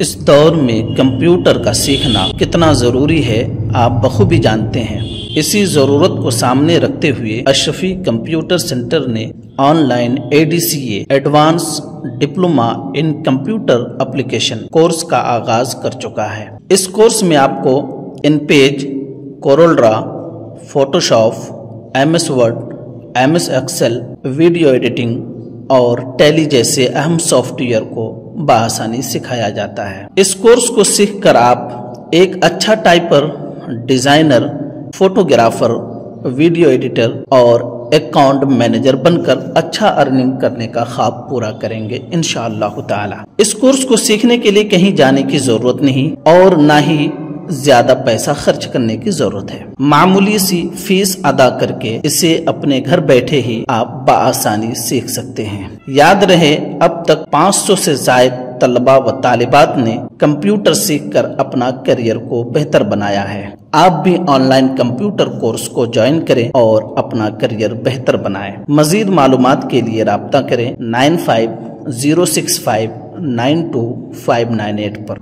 اس دور میں کمپیوٹر کا سیکھنا کتنا ضروری ہے آپ بخوبی جانتے ہیں۔ اسی ضرورت کو سامنے رکھتے ہوئے اشرفی کمپیوٹر سینٹر نے on line ADCA advance diploma in computer application course کا آغاز کر چکا ہے۔ اس کورس میں آپ کو InPage, CorelDRAW, Photoshop, MS Word, MS Excel, video editing اور ٹیلی جیسے اہم سافٹ ویئر کو بآسانی سکھایا جاتا ہے۔ اس کورس کو سیکھ کر آپ ایک اچھا ٹائپر، ڈیزائنر، فوٹوگرافر، ویڈیو ایڈیٹر اور اکاؤنٹ مینیجر بن کر اچھا ارننگ کرنے کا خواب پورا کریں گے انشاءاللہ تعالی۔ اس کورس کو سیکھنے کے لیے کہیں جانے کی ضرورت نہیں اور نہ ہی زیادہ پیسہ خرچ کرنے کی ضرورت ہے۔ معمولی سی فیس ادا کر کے اسے اپنے گھر بیٹھے ہی آپ بآسانی سیکھ سکتے ہیں۔ یاد رہے، اب تک 500 سے زائد طلباء و طالبات نے کمپیوٹر سیکھ کر اپنا کیریئر کو بہتر بنایا ہے۔ آپ بھی آن لائن کمپیوٹر کورس کو جوائن کریں اور اپنا کیریئر بہتر بنائیں۔ مزید معلومات کے لیے رابطہ کریں 9506592598 پر۔